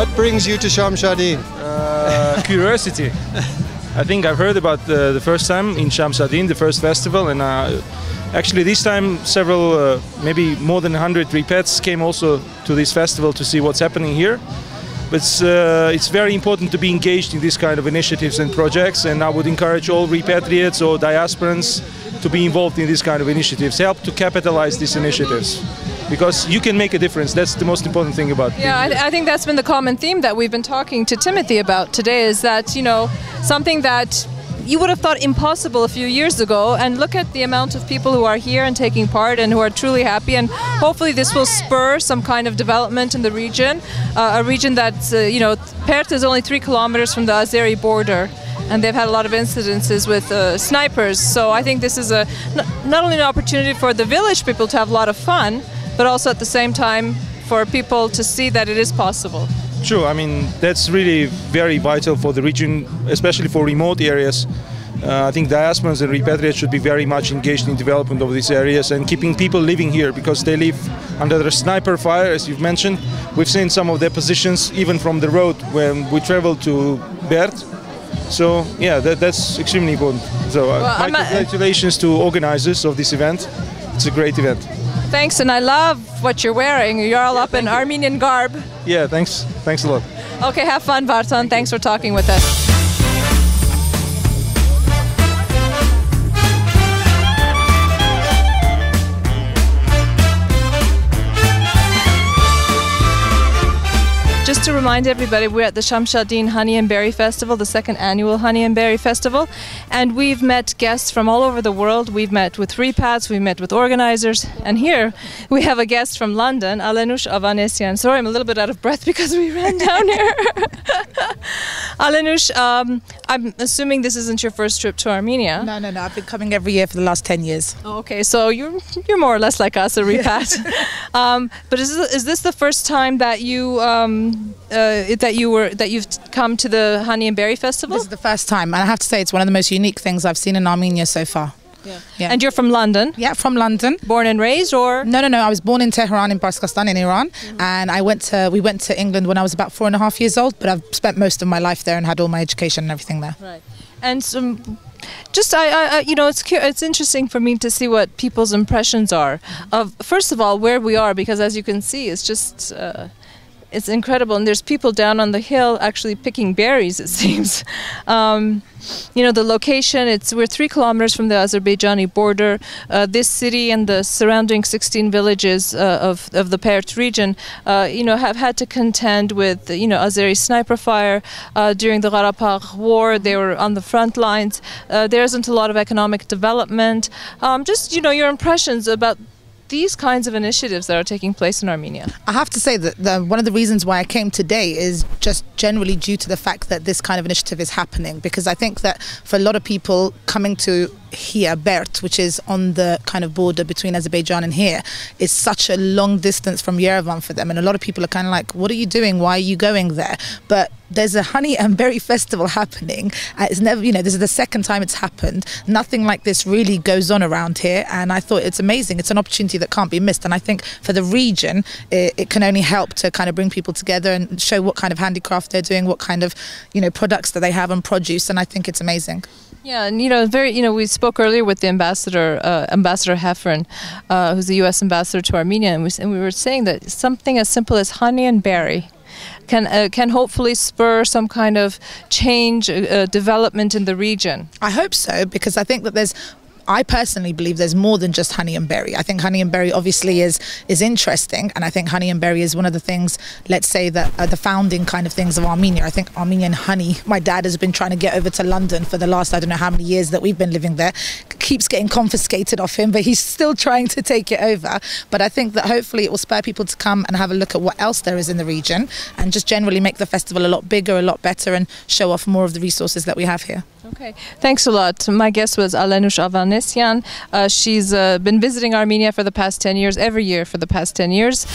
What brings you to Shamshadin? Curiosity. I think I've heard about the first time in Shamshadin, the first festival, and actually this time several, maybe more than 100 repats came also to this festival to see what's happening here. But it's very important to be engaged in these kind of initiatives and projects, and I would encourage all repatriates or diasporans to be involved in these kind of initiatives, help to capitalize these initiatives, because you can make a difference. That's the most important thing about it. Yeah, I think that's been the common theme that we've been talking to Timothy about today, is that, you know, something that you would have thought impossible a few years ago, and look at the amount of people who are here and taking part and who are truly happy, and hopefully this will spur some kind of development in the region, a region that's, you know, Pert is only 3 kilometers from the Azeri border, and they've had a lot of incidences with snipers, so I think this is not only an opportunity for the village people to have a lot of fun, but also at the same time for people to see that it is possible. True, I mean, that's really very vital for the region, especially for remote areas. I think diasporans and repatriates should be very much engaged in development of these areas and keeping people living here, because they live under the sniper fire, as you've mentioned. We've seen some of their positions even from the road when we travel to Bert. So yeah, that's extremely important. So my congratulations to organizers of this event. It's a great event. Thanks, and I love what you're wearing. You're all up in Armenian garb. Yeah, thanks. Thanks a lot. Okay, have fun, Vartan. Thanks for talking with us. Just to remind everybody, we're at the Shamshadin Honey and Berry Festival, the 2nd annual Honey and Berry Festival, and we've met guests from all over the world. We've met with repats, we've met with organizers, and here we have a guest from London, Alenush Avanesyan. Sorry, I'm a little bit out of breath because we ran down here. Alenush, I'm assuming this isn't your first trip to Armenia. No. I've been coming every year for the last 10 years. Okay, so you're more or less like us, a repat. But is this the first time that you've come to the Honey and Berry Festival? This is the first time, and I have to say it's one of the most unique things I've seen in Armenia so far. Yeah. And you're from London? Yeah, from London. Born and raised, or? No. I was born in Tehran, in Baskistan, in Iran, and we went to England when I was about 4.5 years old. But I've spent most of my life there and had all my education and everything there. Right. And just you know, it's interesting for me to see what people's impressions are of, first of all, where we are, because as you can see, it's just. It's incredible, and there's people down on the hill actually picking berries, it seems. You know, the location, we're 3 kilometers from the Azerbaijani border. This city and the surrounding 16 villages of the Pert region, you know, have had to contend with, you know, Azeri sniper fire during the Karabakh war. They were on the front lines. There isn't a lot of economic development. Just, you know, your impressions about these kinds of initiatives that are taking place in Armenia. I have to say that one of the reasons why I came today is just generally due to the fact that this kind of initiative is happening, because I think that for a lot of people coming to here, Bert, which is on the kind of border between Azerbaijan and here, is such a long distance from Yerevan for them, and a lot of people are kind of like, what are you doing? Why are you going there? But there's a honey and berry festival happening. It's never, you know, this is the 2nd time it's happened. Nothing like this really goes on around here, and I thought it's amazing. It's an opportunity that can't be missed, and I think for the region it can only help to kind of bring people together and show what kind of handicraft they're doing, what kind of, you know, products that they have and produce, and I think it's amazing. Yeah, and you know, we spoke earlier with the ambassador, Ambassador Heffron, who's the U.S. ambassador to Armenia, and we were saying that something as simple as honey and berry can hopefully spur some kind of change, development in the region. I hope so, because I think that I personally believe there's more than just honey and berry. I think honey and berry obviously is interesting, and I think honey and berry is one of the things, let's say, that are the founding kind of things of Armenia. I think Armenian honey, my dad has been trying to get over to London for the last, I don't know how many years that we've been living there, keeps getting confiscated off him, but he's still trying to take it over. But I think that hopefully it will spur people to come and have a look at what else there is in the region, and just generally make the festival a lot bigger, a lot better, and show off more of the resources that we have here. Okay, thanks a lot. My guest was Alenush Avanesyan. She's been visiting Armenia for the past 10 years, every year for the past 10 years.